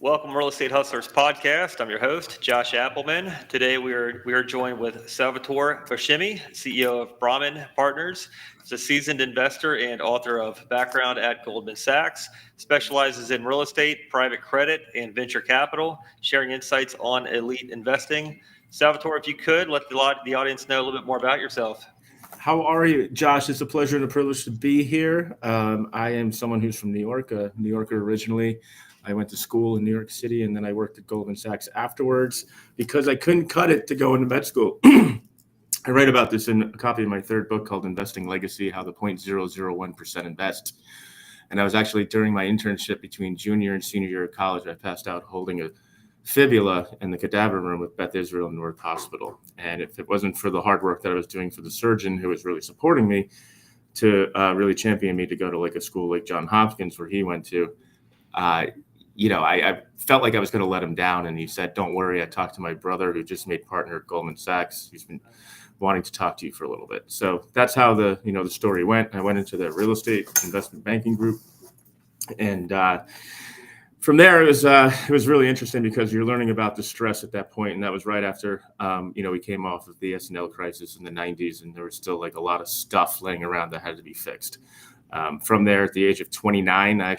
Welcome, Real Estate Hustlers podcast. I'm your host, Josh Appleman. Today we are joined with Salvatore Buscemi, CEO of Brahmin Partners. He's a seasoned investor and author of Background at Goldman Sachs. Specializes in real estate, private credit, and venture capital, sharing insights on elite investing. Salvatore, if you could, let the audience know a little bit more about yourself. How are you, Josh? It's a pleasure and a privilege to be here. I am someone who's from New York, a New Yorker originally. I went to school in New York City, and then I worked at Goldman Sachs afterwards because I couldn't cut it to go into med school. I write about this in a copy of my third book called Investing Legacy, How the 0.001% Invests. And I was actually, during my internship between junior and senior year of college, I passed out holding a fibula in the cadaver room with Beth Israel Newark Hospital. And if it wasn't for the hard work that I was doing for the surgeon who was really supporting me to really champion me to go to like a school like Johns Hopkins where he went to, I felt like I was going to let him down. And he said, "Don't worry. I talked to my brother who just made partner at Goldman Sachs. He's been wanting to talk to you for a little bit." So that's how the story went. I went into the real estate investment banking group. And from there, it was really interesting because you're learning about the stress at that point. And that was right after, we came off of the S&L crisis in the 90s. And there was still like a lot of stuff laying around that had to be fixed. From there, at the age of 29, I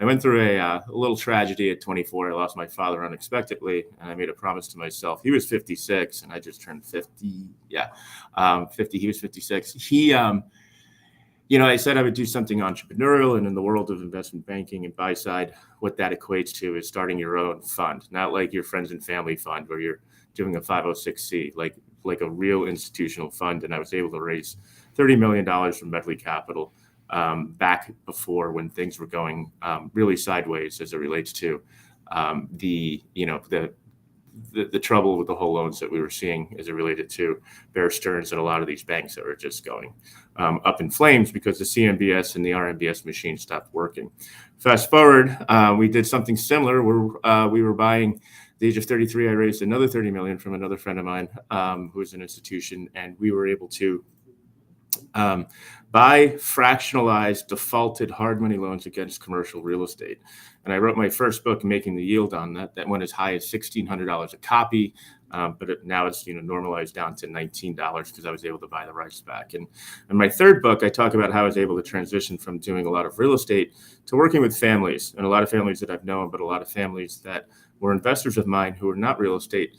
went through a little tragedy at 24. I lost my father unexpectedly, and I made a promise to myself. He was 56, and I just turned 50. 50. He was 56. I said I would do something entrepreneurial, and in the world of investment banking and buy side, what that equates to is starting your own fund, not like your friends and family fund where you're doing a 506c, like a real institutional fund. And I was able to raise $30 million from Medley Capital. Back before when things were going really sideways as it relates to the trouble with the whole loans that we were seeing as it related to Bear Stearns and a lot of these banks that were just going up in flames because the CMBS and the RMBS machine stopped working. Fast forward, we did something similar where we were buying. At the age of 33, I raised another $30 million from another friend of mine who was an institution, and we were able to buy fractionalized defaulted hard money loans against commercial real estate. And I wrote my first book, Making the Yield, on that. That went as high as $1,600 a copy, but now it's normalized down to $19 because I was able to buy the rights back. And in my third book, I talk about how I was able to transition from doing a lot of real estate to working with families, and a lot of families that I've known, but a lot of families that were investors of mine who were not real estate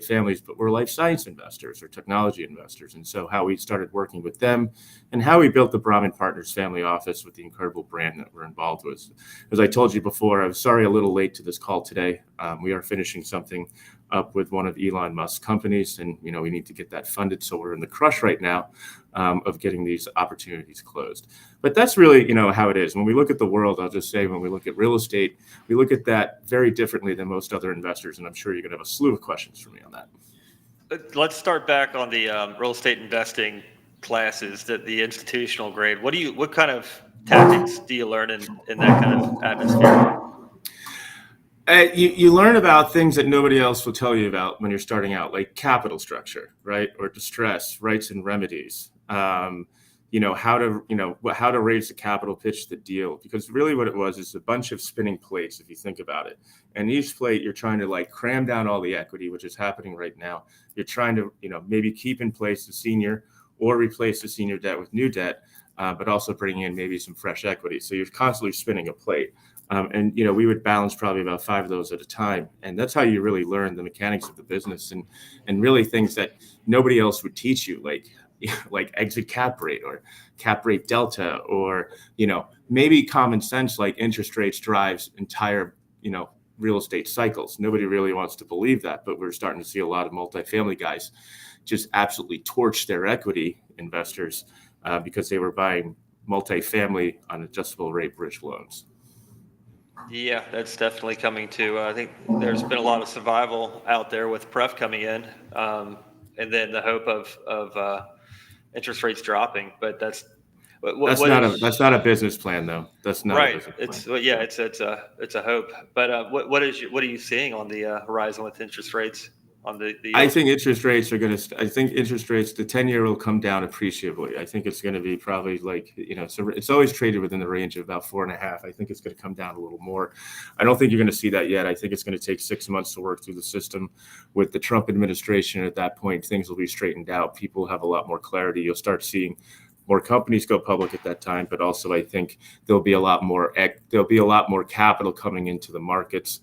families, but were life science investors or technology investors. And so how we started working with them and how we built the Brahmin Partners family office with the incredible brand that we're involved with. As I told you before, I'm sorry a little late to this call today. We are finishing something up with one of Elon Musk's companies, and we need to get that funded. So we're in the crush right now of getting these opportunities closed. But that's really how it is. When we look at the world, I'll just say when we look at real estate, we look at that very differently than most other investors, and I'm sure you're going to have a slew of questions for me on that. Let's start back on the real estate investing classes, the institutional grade. What kind of tactics do you learn in that kind of atmosphere? You learn about things that nobody else will tell you about when you're starting out, like capital structure, right, or distress, rights and remedies. How to raise the capital, pitch the deal, because really what it was is a bunch of spinning plates, if you think about it. And each plate, you're trying to cram down all the equity, which is happening right now. You're trying to, maybe keep in place the senior or replace the senior debt with new debt, but also bringing in maybe some fresh equity. So you're constantly spinning a plate. And we would balance probably about 5 of those at a time. And that's how you really learn the mechanics of the business and really things that nobody else would teach you, like exit cap rate or cap rate delta, or, maybe common sense, like interest rates drives entire, real estate cycles. Nobody really wants to believe that, but we're starting to see a lot of multifamily guys just absolutely torch their equity investors because they were buying multifamily on adjustable rate bridge loans. Yeah, that's definitely coming to. I think there's been a lot of survival out there with pref coming in, and then the hope of interest rates dropping. But that's not a business plan, though. That's not right. A business plan. It's a hope. But what are you seeing on the horizon with interest rates? the I yield? think interest rates are going to. I think interest rates, the 10-year will come down appreciably. I think it's going to be probably like, so it's always traded within the range of about 4.5. I think it's going to come down a little more. I don't think you're going to see that yet. I think it's going to take 6 months to work through the system with the Trump administration. At that point, things will be straightened out. People have a lot more clarity. You'll start seeing more companies go public at that time, but also I think there'll be a lot more capital coming into the markets.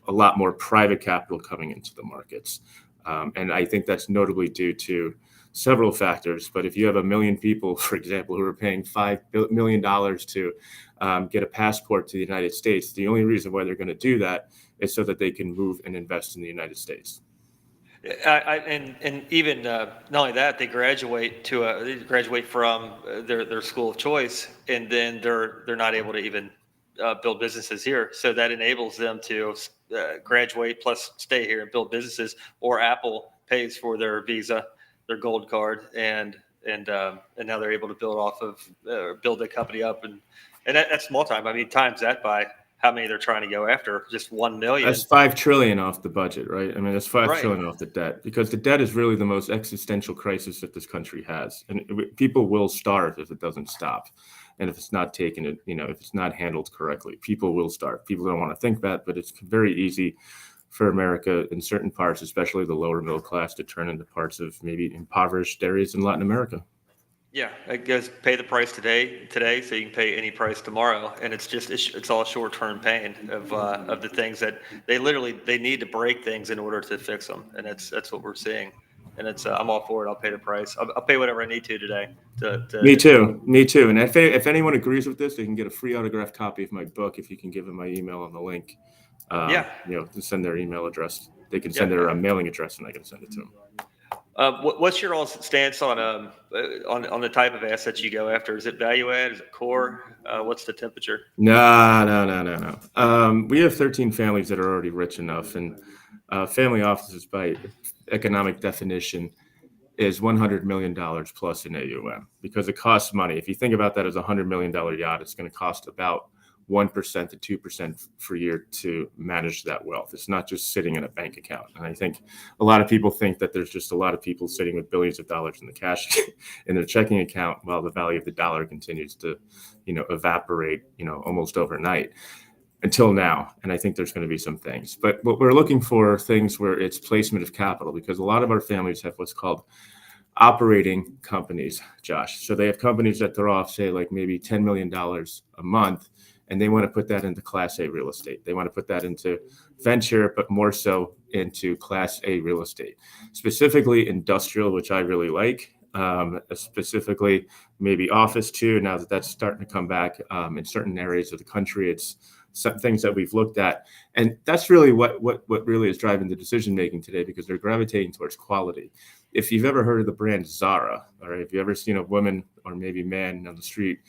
A lot more private capital coming into the markets. And I think that's notably due to several factors. But if you have 1 million people, for example, who are paying $5 million to get a passport to the United States, the only reason why they're going to do that is so that they can move and invest in the United States. And even not only that, they graduate from their school of choice, and then they're not able to even build businesses here. So that enables them to graduate plus stay here and build businesses. Or Apple pays for their Visa, their gold card, and now they're able to build the company up, and that's small time. I mean, times that by how many they're trying to go after, just 1 million. That's $5 trillion off the budget, right? I mean, that's $5 Right. trillion off the debt, because the debt is really the most existential crisis that this country has. And people will starve if it doesn't stop. And if it's not taken, if it's not handled correctly, people will starve. People don't want to think that, but it's very easy for America in certain parts, especially the lower middle class, to turn into parts of maybe impoverished areas in Latin America. Yeah, it goes pay the price today, so you can pay any price tomorrow, and it's all short-term pain of the things that they need to break things in order to fix them, and that's what we're seeing, and I'm all for it. I'll pay the price. I'll pay whatever I need to today. Me too. And if anyone agrees with this, they can get a free autographed copy of my book if you can give them my email on the link. To send their email address. They can send their mailing address, and I can send it to them. What's your stance on the type of assets you go after? Is it value add? Is it core? What's the temperature? No. We have 13 families that are already rich enough, and family offices, by economic definition, is $100 million plus in AUM, because it costs money. If you think about that as a $100 million yacht, it's going to cost about 1% to 2% per year to manage that wealth. It's not just sitting in a bank account. And I think a lot of people think that there's just a lot of people sitting with billions of dollars in the cash in their checking account while the value of the dollar continues to, evaporate, almost overnight until now. And I think there's going to be some things. But what we're looking for are things where it's placement of capital, because a lot of our families have what's called operating companies, Josh. So they have companies that throw off, say, like maybe $10 million a month, and they want to put that into Class A real estate. They want to put that into venture, but more so into Class A real estate, specifically industrial, which I really like, specifically maybe office too. Now that that's starting to come back in certain areas of the country, it's some things that we've looked at. And that's really what really is driving the decision making today, because they're gravitating towards quality. If you've ever heard of the brand Zara, or if you've ever seen a woman or maybe man on the street,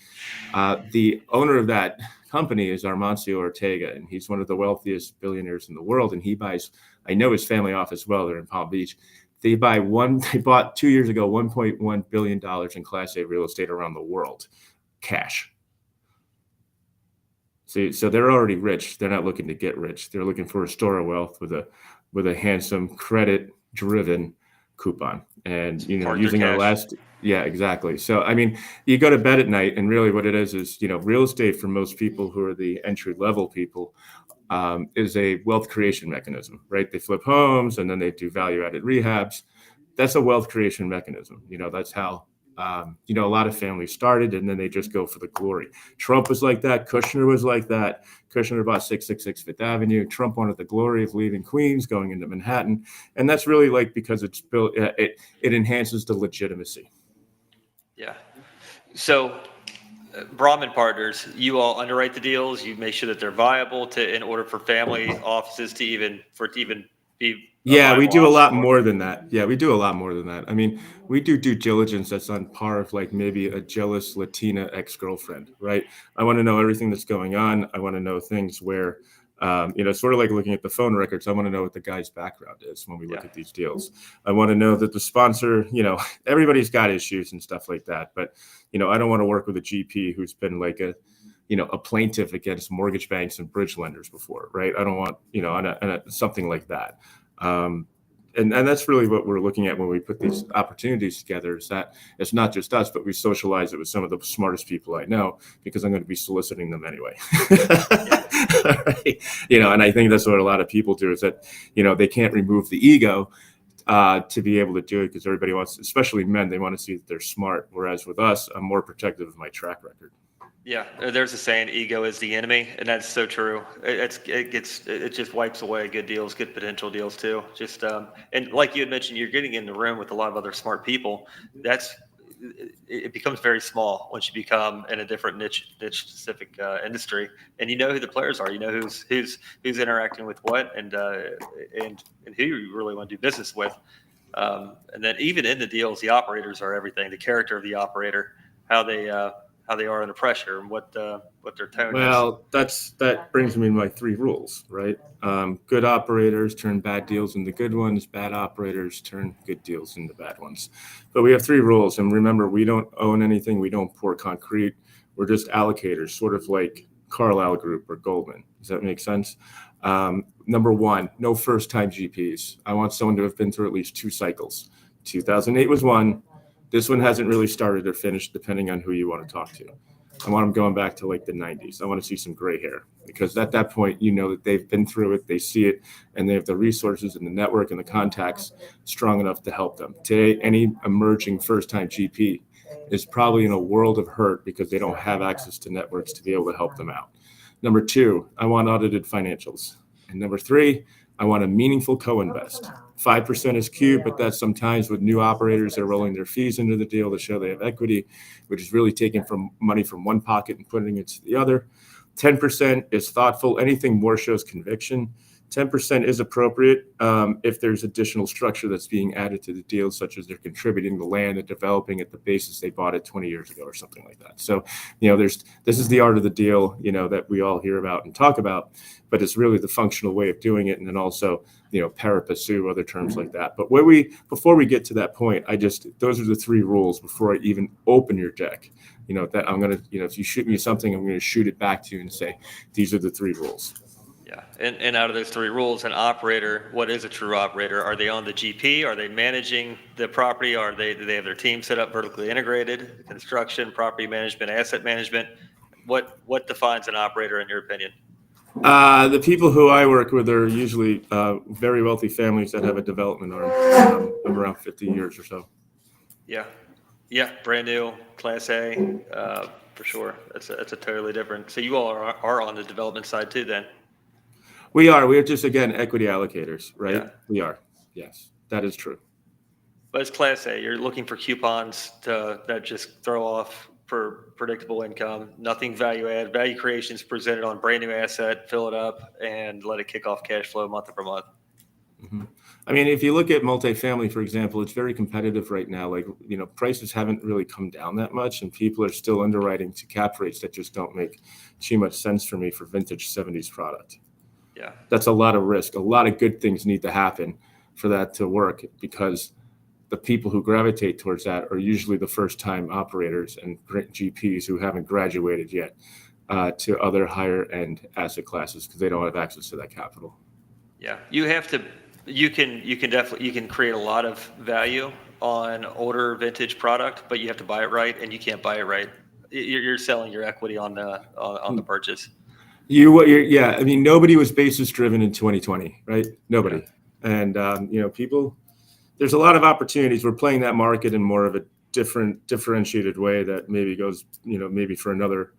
the owner of that company is Armancio Ortega, and he's one of the wealthiest billionaires in the world. And he buys, I know his family office well, they're in Palm Beach. They bought 2 years ago $1.1 billion in Class A real estate around the world, cash. See, so they're already rich. They're not looking to get rich. They're looking for a store of wealth with a handsome credit-driven coupon, and using our last. Yeah, exactly. So, I mean, you go to bed at night, and really what it is real estate for most people who are the entry-level people is a wealth creation mechanism, right? They flip homes, and then they do value-added rehabs. That's a wealth creation mechanism. That's how, a lot of families started, and then they just go for the glory. Trump was like that. Kushner was like that. Kushner bought 666 Fifth Avenue. Trump wanted the glory of leaving Queens, going into Manhattan. And that's really because it's built, it enhances the legitimacy. Yeah. So Brahmin Partners, you all underwrite the deals. You make sure that they're viable in order for family offices to even be. Yeah, we do a lot more than that. I mean, we do due diligence that's on par of like maybe a jealous Latina ex-girlfriend, right? I want to know everything that's going on. I want to know things where, sort of like looking at the phone records. I want to know what the guy's background is when we look at these deals. I want to know that the sponsor, everybody's got issues and stuff like that. But, I don't want to work with a GP who's been like a plaintiff against mortgage banks and bridge lenders before, right? I don't want, something like that. And that's really what we're looking at when we put these opportunities together, is that it's not just us, but we socialize it with some of the smartest people I know, because I'm going to be soliciting them anyway. Right? And I think that's what a lot of people do, is that, they can't remove the ego to be able to do it, because everybody wants, especially men, they want to see that they're smart. Whereas with us, I'm more protective of my track record. Yeah, there's a saying, ego is the enemy, and that's so true. It just wipes away good deals, good potential deals too. And like you had mentioned, you're getting in the room with a lot of other smart people. It becomes very small once you become in a different niche specific industry, and you know who the players are. You know who's interacting with what, and who you really want to do business with. And then even in the deals, the operators are everything. The character of the operator, how they are under pressure, and what their tone is. Well, that brings me to my 3 rules, right? Good operators turn bad deals into good ones. Bad operators turn good deals into bad ones. But we have 3 rules, and remember, we don't own anything. We don't pour concrete. We're just allocators, sort of like Carlyle Group or Goldman. Does that make sense? Number 1, no first-time GPs. I want someone to have been through at least 2 cycles. 2008 was one. This one hasn't really started or finished, depending on who you want to talk to. I want them going back to like the 90s. I want to see some gray hair, because at that point, that they've been through it, they see it, and they have the resources and the network and the contacts strong enough to help them. Today, any emerging first-time GP is probably in a world of hurt because they don't have access to networks to be able to help them out. Number 2, I want audited financials. And number 3, I want a meaningful co-invest. 5% is cute, but that's sometimes with new operators, they're rolling their fees into the deal to show they have equity, which is really taking money from one pocket and putting it to the other. 10% is thoughtful. Anything more shows conviction. 10% is appropriate if there's additional structure that's being added to the deal, such as they're contributing the land and developing at the basis they bought it 20 years ago or something like that. So, this is the art of the deal, that we all hear about and talk about, but it's really the functional way of doing it. And then also, pari passu, other terms like that. But before we get to that point, those are the 3 rules before I even open your deck. That I'm going to, if you shoot me something, I'm going to shoot it back to you and say, these are the 3 rules. Yeah, and out of those 3 rules, an operator, what is a true operator? Are they on the GP? Are they managing the property? Do they have their team set up vertically integrated? Construction, property management, asset management? What defines an operator in your opinion? The people who I work with are usually very wealthy families that have a development arm of around 50 years or so. Yeah, brand new, Class A, for sure. That's a totally different. So you all are on the development side too, then? We are. We're just, again, equity allocators, right? Yeah. We are. Yes, that is true. But it's Class A. You're looking for coupons that just throw off for predictable income. Nothing value add. Value creation is presented on brand new asset, fill it up, and let it kick off cash flow month over month. Mm-hmm. I mean, if you look at multifamily, for example, it's very competitive right now. Like, prices haven't really come down that much, and people are still underwriting to cap rates that just don't make too much sense for me for vintage 70s product. Yeah, that's a lot of risk. A lot of good things need to happen for that to work, because the people who gravitate towards that are usually the first-time operators and GPs who haven't graduated yet to other higher-end asset classes, because they don't have access to that capital. Yeah, you can create a lot of value on older vintage product, but you have to buy it right, and you can't buy it right. You're selling your equity on the purchase. Yeah. I mean, nobody was basis driven in 2020, right? Nobody. Yeah. And people, there's a lot of opportunities. We're playing that market in more of a differentiated way that maybe goes, maybe for another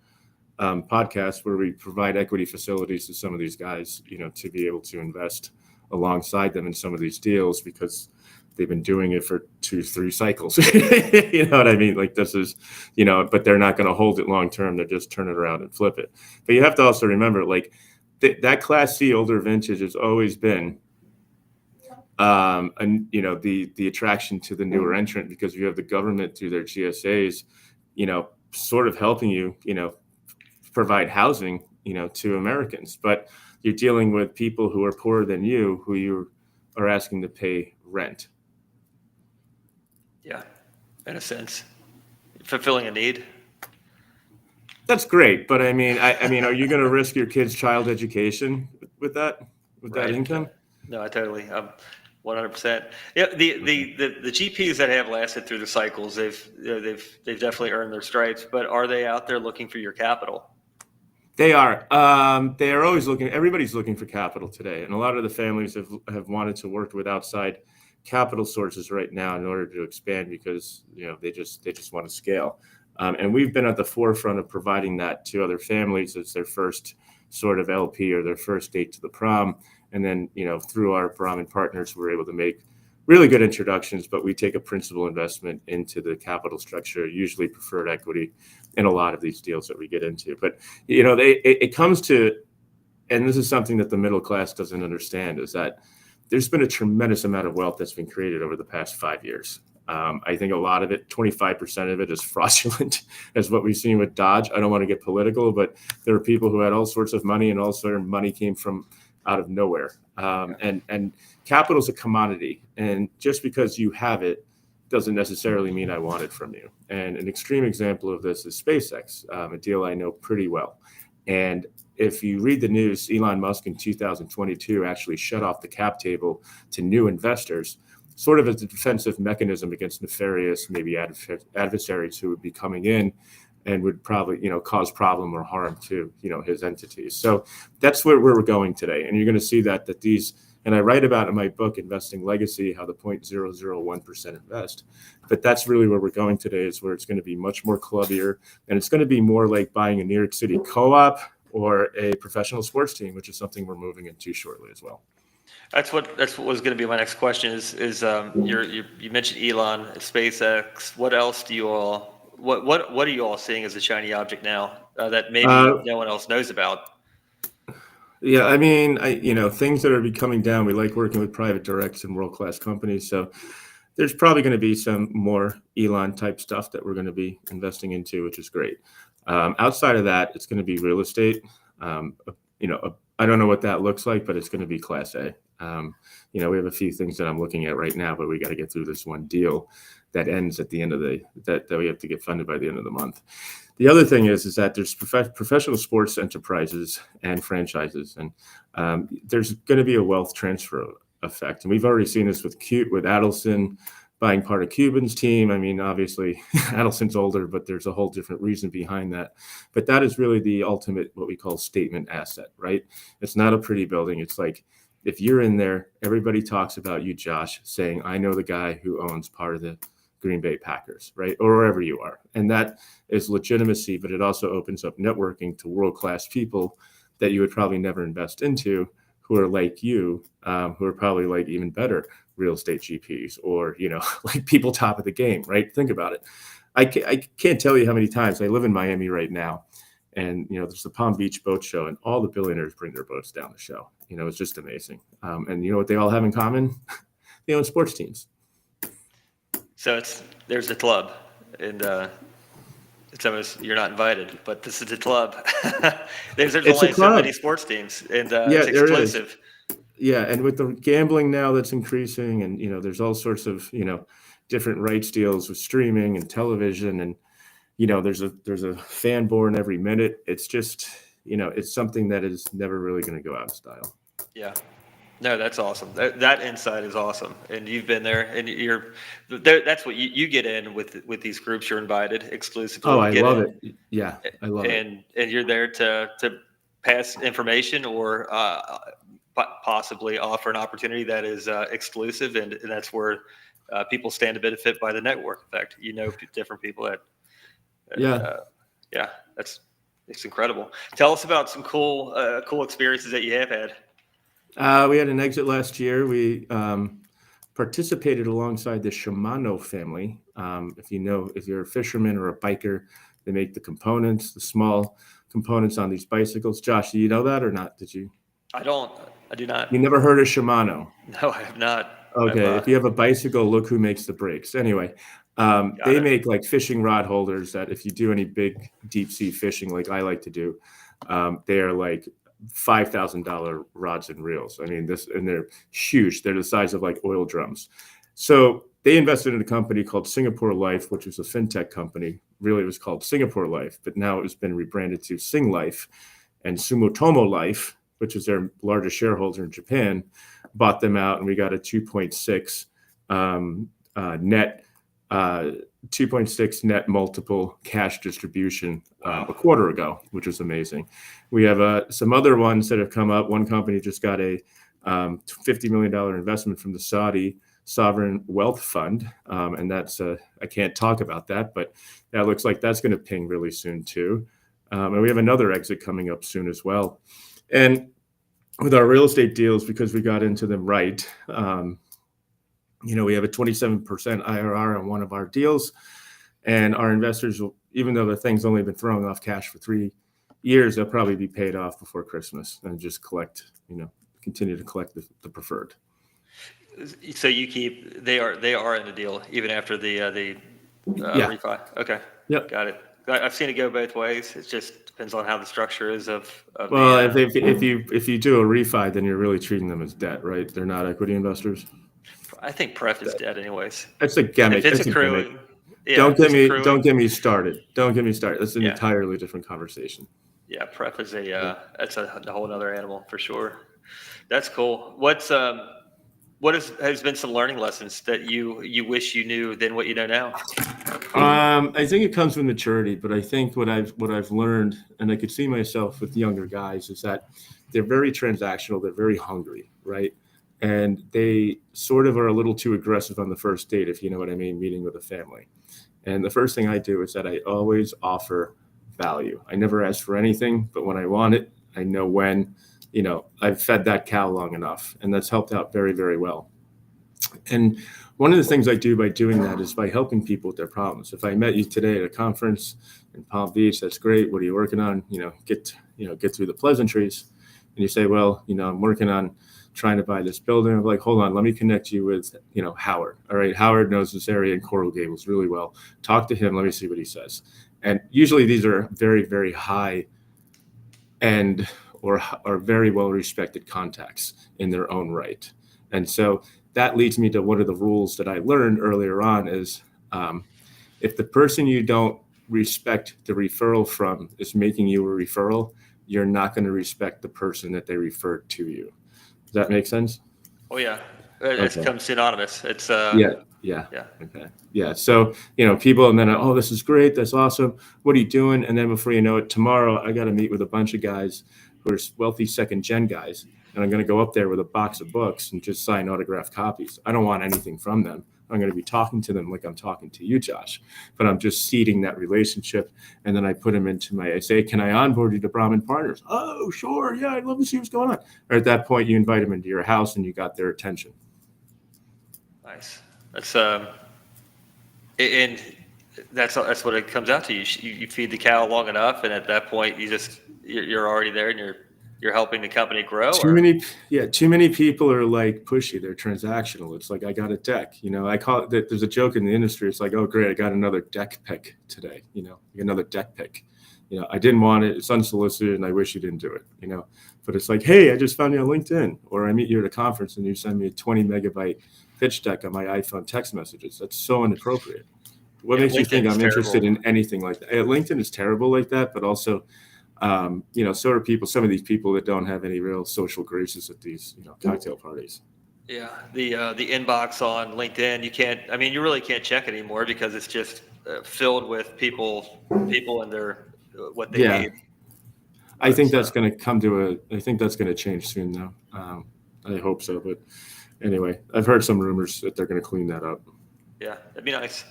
podcast, where we provide equity facilities to some of these guys, to be able to invest alongside them in some of these deals, because they've been doing it for 2-3 cycles. You know what I mean? Like, this is, but they're not going to hold it long term. They're just turn it around and flip it. But you have to also remember, like, that Class C older vintage has always been, the attraction to the newer entrant, because you have the government through their GSAs, sort of helping you, provide housing, to Americans. But you're dealing with people who are poorer than you, who you are asking to pay rent. Yeah, in a sense, fulfilling a need. That's great, but I mean, are you going to risk your kid's child education with that Right. income? No, I totally, 100%. Yeah, the GPs that have lasted through the cycles, they've definitely earned their stripes. But are they out there looking for your capital? They are. They are always looking. Everybody's looking for capital today, and a lot of the families have wanted to work with outside capital sources right now in order to expand because they just want to scale. And we've been at the forefront of providing that to other families as their first sort of LP or their first date to the prom. And then through our Brahmin partners, we're able to make really good introductions, but we take a principal investment into the capital structure, usually preferred equity, in a lot of these deals that we get into. But it comes to, and this is something that the middle class doesn't understand, is that there's been a tremendous amount of wealth that's been created over the past 5 years. I think a lot of it, 25% of it, is fraudulent, as what we've seen with Dodge. I don't want to get political, but there are people who had all sorts of money, and all sorts of money came from out of nowhere. And capital is a commodity, and just because you have it doesn't necessarily mean I want it from you. And an extreme example of this is SpaceX, a deal I know pretty well. And if you read the news, Elon Musk in 2022 actually shut off the cap table to new investors, sort of as a defensive mechanism against nefarious, maybe adversaries who would be coming in and would probably, cause problem or harm to, his entities. So that's where we're going today. And you're going to see that these, and I write about in my book, Investing Legacy, how the 0.001% invest. But that's really where we're going today, is where it's going to be much more clubbier. And it's going to be more like buying a New York City co-op or a professional sports team, which is something we're moving into shortly as well. That's what was going to be my next question. You mentioned Elon, SpaceX. What else do you all? What are you all seeing as a shiny object now that maybe no one else knows about? Yeah, I mean, things that are coming down. We like working with private directs and world-class companies. So there's probably going to be some more Elon type stuff that we're going to be investing into, which is great. Outside of that, it's going to be real estate. I don't know what that looks like, but it's going to be Class A. We have a few things that I'm looking at right now, but we got to get through this one deal that ends at the end of that we have to get funded by the end of the month. The other thing is that there's professional sports enterprises and franchises, and there's going to be a wealth transfer effect. And we've already seen this with Adelson buying part of Cuban's team. I mean, obviously, Adelson's older, but there's a whole different reason behind that. But that is really the ultimate, what we call statement asset, right? It's not a pretty building. It's like, if you're in there, everybody talks about you, Josh, saying, I know the guy who owns part of the Green Bay Packers, right? Or wherever you are. And that is legitimacy, but it also opens up networking to world-class people that you would probably never invest into, who are like you, who are probably like even better real estate GPs, or, like people top of the game, right? Think about it. I can't tell you how many times I live in Miami right now, and, there's the Palm Beach Boat Show, and all the billionaires bring their boats down the show. It's just amazing. And you know what they all have in common? They own sports teams. So there's the club, and it's almost, you're not invited, but this is the club. there's only so many sports teams, and it's exclusive. Yeah, and with the gambling now that's increasing, and there's all sorts of different rights deals with streaming and television, and there's a fan born every minute. It's just it's something that is never really going to go out of style. Yeah. No, that's awesome. That insight is awesome, and you've been there, and that's what you get in with these groups. You're invited exclusively. Oh, I love it. Yeah, I love it. And you're there to pass information or possibly offer an opportunity that is exclusive, and that's where people stand to benefit by the network effect. Different people that. It's incredible. Tell us about some cool experiences that you have had. We had an exit last year. We participated alongside the Shimano family. If you're a fisherman or a biker, they make the components, the small components on these bicycles. Josh, do you know that or not? Did you? I do not. You never heard of Shimano? No, I have not. Okay, if you have a bicycle, look who makes the brakes. Anyway, they make like fishing rod holders that if you do any big deep sea fishing, like I like to do, they are like $5,000 rods and reels. I mean, and they're huge. They're the size of like oil drums. So they invested in a company called Singapore Life, which was a fintech company. Really, it was called Singapore Life, but now it has been rebranded to Sing Life and Sumitomo Life, which is their largest shareholder in Japan, bought them out, and we got a 2.6 net 2.6 net multiple cash distribution a quarter ago, which is amazing. We have some other ones that have come up. One company just got a $50 million investment from the Saudi Sovereign Wealth Fund, and that's I can't talk about that, but that looks like that's going to ping really soon too. And we have another exit coming up soon as well. And with our real estate deals, because we got into them right, we have a 27% IRR on one of our deals, and our investors will, even though the thing's only been throwing off cash for 3 years, they'll probably be paid off before Christmas and just continue to collect the preferred. So they are in the deal even after the Yeah. refi. Okay. Yep. Got it. I've seen it go both ways. It just depends on how the structure is of well, if you do a refi, then you're really treating them as debt, right? They're not equity investors. I think pref is dead anyways. That's a gimmick. If it's accruing, yeah, don't get me started. That's an entirely different conversation. Yeah, pref is that's a whole other animal for sure. That's cool. What has been some learning lessons that you wish you knew than what you know now? I think it comes with maturity, but I think what I've learned, and I could see myself with younger guys, is that they're very transactional. They're very hungry, right? And they sort of are a little too aggressive on the first date, if you know what I mean, meeting with a family. And the first thing I do is that I always offer value. I never ask for anything, but when I want it, I know when. I've fed that cow long enough, and that's helped out very, very well. And one of the things I do by doing that is by helping people with their problems. If I met you today at a conference in Palm Beach, that's great. What are you working on? Get through the pleasantries. And you say, well, I'm working on trying to buy this building. I'm like, hold on, let me connect you with, Howard. All right. Howard knows this area in Coral Gables really well. Talk to him. Let me see what he says. And usually these are very, very high end or are very well-respected contacts in their own right. And so that leads me to one of the rules that I learned earlier on is if the person you don't respect the referral from is making you a referral, you're not going to respect the person that they referred to you. Does that make sense? Oh, yeah. It's become synonymous. It's Yeah. Okay. Yeah. So, people, and then, oh, this is great. That's awesome. What are you doing? And then before you know it, tomorrow I got to meet with a bunch of guys who are wealthy second gen guys. And I'm going to go up there with a box of books and just sign autographed copies. I don't want anything from them. I'm going to be talking to them like I'm talking to you, Josh, but I'm just seeding that relationship. And then I put them I say, can I onboard you to Brahmin Partners? Oh, sure. Yeah. I'd love to see what's going on. Or at that point, you invite them into your house and you got their attention. Nice. That's and that's what it comes out to. You feed the cow long enough, and at that point, you're already there, and you're helping the company grow. Too many people are like pushy. They're transactional. It's like, I got a deck. I call it. There's a joke in the industry. It's like, oh great, I got another deck pick today. Another deck pick. I didn't want it. It's unsolicited, and I wish you didn't do it. But it's like, hey, I just found you on LinkedIn, or I meet you at a conference, and you send me a 20 megabyte pitch deck on my iPhone text messages. That's so inappropriate. What makes you think I'm interested in anything like that? LinkedIn is terrible like that, but also, so are people. Some of these people that don't have any real social graces at these, cocktail parties. Yeah, the inbox on LinkedIn, you really can't check it anymore because it's just filled with people and their what they need. I think that's going to I think that's going to change soon, though. I hope so, but anyway, I've heard some rumors that they're going to clean that up. Yeah, that'd be nice.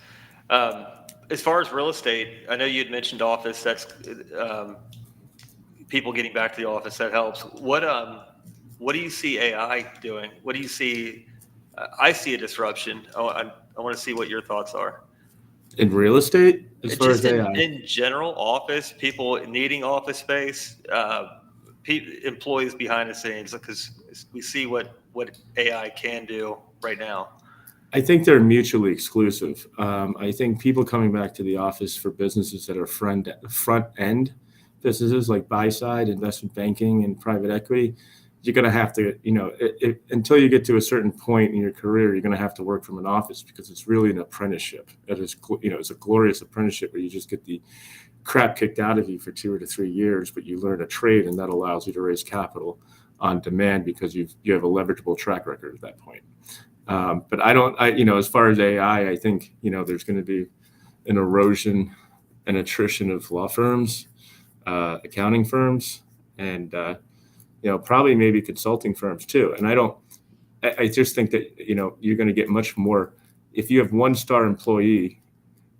As far as real estate, I know you had mentioned office. That's people getting back to the office. That helps. What do you see AI doing? What do you see? I see a disruption. I want to see what your thoughts are. In real estate, as far as AI? In general, office, people needing office space, employees behind the scenes, because we see what AI can do right now. I think they're mutually exclusive. I think people coming back to the office for businesses that are front end businesses like buy side, investment banking, and private equity, you're going to have to, until you get to a certain point in your career, you're going to have to work from an office because it's really an apprenticeship. It is, it's a glorious apprenticeship where you just get the crap kicked out of you for 2 to 3 years, but you learn a trade, and that allows you to raise capital on demand because you have a leverageable track record at that point. But as far as AI, I think, there's going to be an erosion and attrition of law firms, accounting firms, and, probably maybe consulting firms too. And I just think that, you're going to get much more if you have 1-star employee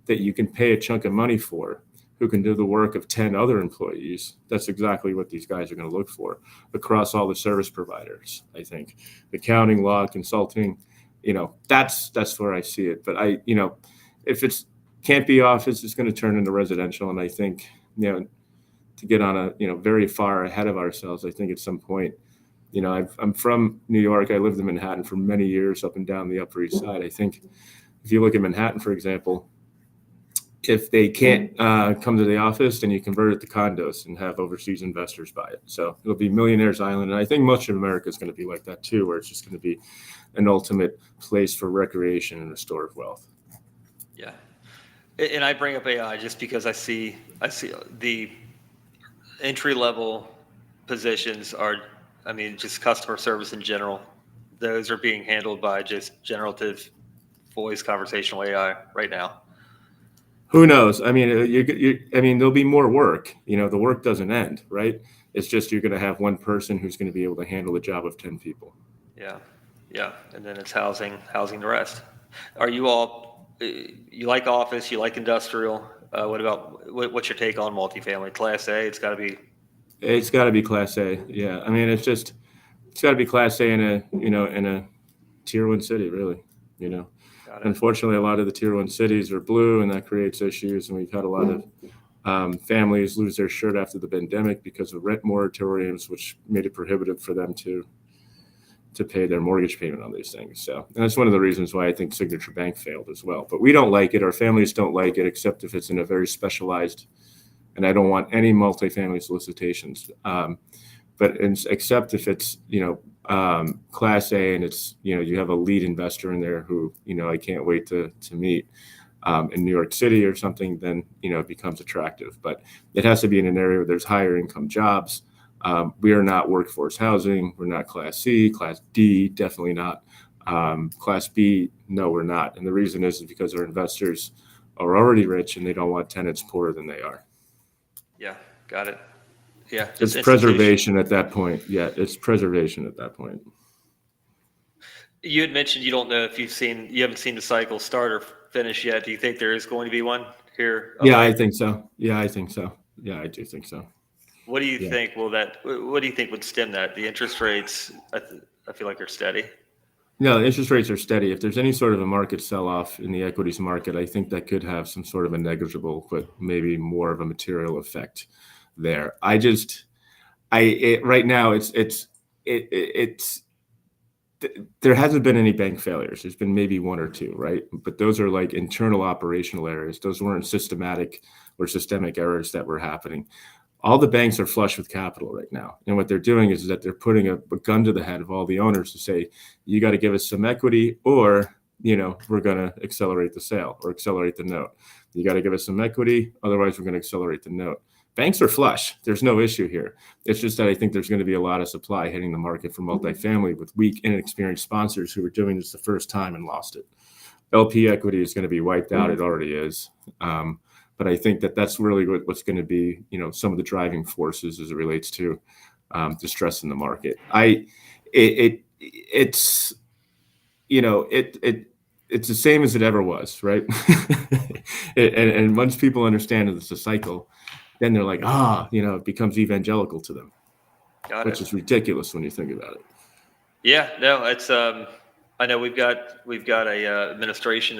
that you can pay a chunk of money for, who can do the work of 10 other employees. That's exactly what these guys are going to look for across all the service providers. I think accounting, law, consulting, that's where I see it. But if it's can't be office, it's going to turn into residential. And I think, to get on a, very far ahead of ourselves, I think at some point, I'm from New York. I lived in Manhattan for many years, up and down the Upper East Side. I think if you look at Manhattan, for example, if they can't come to the office, then you convert it to condos and have overseas investors buy it. So it'll be Millionaire's Island. And I think much of America is going to be like that too, where it's just going to be an ultimate place for recreation and a store of wealth. Yeah. And I bring up AI just because I see the entry level positions just customer service in general. Those are being handled by just generative voice conversational AI right now. Who knows? I mean, there'll be more work. The work doesn't end, right? It's just you're going to have one person who's going to be able to handle the job of 10 people. Yeah, and then it's housing the rest. Are you all? You like office? You like industrial? What's your take on multifamily? Class A? It's got to be. It's got to be Class A. Yeah, I mean, it's got to be Class A in a tier 1 city, really. Unfortunately, a lot of the tier 1 cities are blue, and that creates issues. And we've had a lot of families lose their shirt after the pandemic because of rent moratoriums, which made it prohibitive for them to pay their mortgage payment on these things. So, and that's one of the reasons why I think Signature Bank failed as well. But we don't like it. Our families don't like it, except if it's in a very specialized. And I don't want any multifamily solicitations. Except if it's Class A and it's you have a lead investor in there who I can't wait to meet in New York City or something, then it becomes attractive. But it has to be in an area where there's higher income jobs. We are not workforce housing. We're not Class C. Class D, definitely not. Class B, no, we're not. And the reason is because our investors are already rich and they don't want tenants poorer than they are. Yeah, got it. Yeah, it's preservation at that point. Yeah, it's preservation at that point. You had mentioned you don't know if you haven't seen the cycle start or finish yet. Do you think there is going to be one here? Yeah, I think so. Yeah, I think so. Yeah, I do think so. What do you think? What do you think would stem that? The interest rates, I feel like they're steady. No, the interest rates are steady. If there's any sort of a market sell-off in the equities market, I think that could have some sort of a negligible, but maybe more of a material effect there. Right now there hasn't been any bank failures. There's been maybe 1 or 2, right? But those are like internal operational errors. Those weren't systematic or systemic errors that were happening. All the banks are flush with capital right now. And what they're doing is that they're putting a gun to the head of all the owners to say, you got to give us some equity or, we're going to accelerate the sale or accelerate the note. You got to give us some equity. Otherwise, we're going to accelerate the note. Banks are flush. There's no issue here. It's just that I think there's going to be a lot of supply hitting the market for multifamily with weak, inexperienced sponsors who are doing this the first time and lost it. LP equity is going to be wiped out. It already is. But I think that that's really what's going to be, some of the driving forces as it relates to distress in the market. It's the same as it ever was, right? and once people understand that it's a cycle, then they're like, it becomes evangelical to them, which is ridiculous when you think about it. Yeah, no, it's I know we've got a administration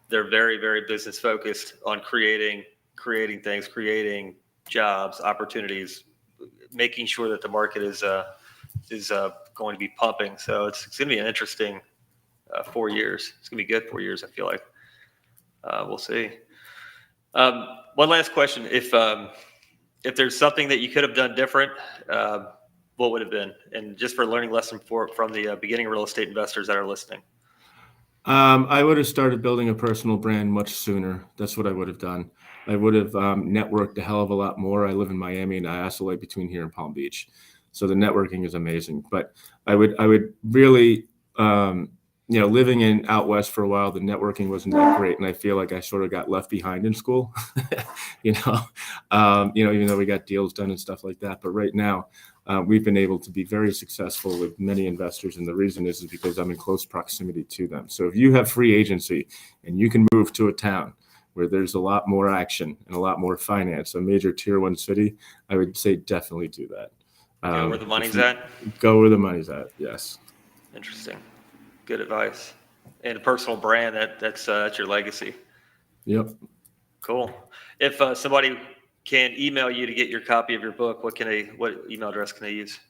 they're very, very business focused on creating things, creating jobs, opportunities, making sure that the market is going to be pumping. So it's going to be an interesting 4 years. It's going to be good 4 years, I feel like. We'll see. One last question: if there's something that you could have done different, what would it have been? And just for learning lesson from the beginning real estate investors that are listening. I would have started building a personal brand much sooner. That's what I would have done. I would have networked a hell of a lot more. I live in Miami and I oscillate between here and Palm Beach, so the networking is amazing. But I would really, living in out west for a while, the networking wasn't that great, and I feel like I sort of got left behind in school. Even though we got deals done and stuff like that. But right now, we've been able to be very successful with many investors, and the reason is because I'm in close proximity to them. So if you have free agency and you can move to a town where there's a lot more action and a lot more finance, a major tier 1 city, I would say definitely do that. Go where the money's at. Go where the money's at. Yes. Interesting. Good advice. And a personal brand, that's your legacy. Yep. Cool. If somebody can email you to get your copy of your book, what email address can they use?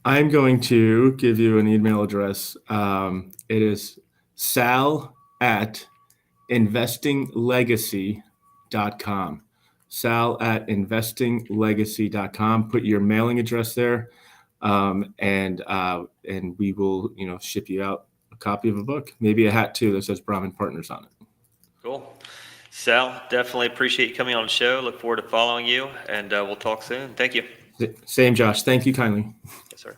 I'm going to give you an email address. It is sal@investinglegacy.com. sal@investinglegacy.com. Put your mailing address there, and we will, ship you out a copy of a book, maybe a hat too that says Brahmin Partners on it. Cool. Sal, definitely appreciate you coming on the show. Look forward to following you, and we'll talk soon. Thank you. Same, Josh. Thank you kindly. Yes, sir.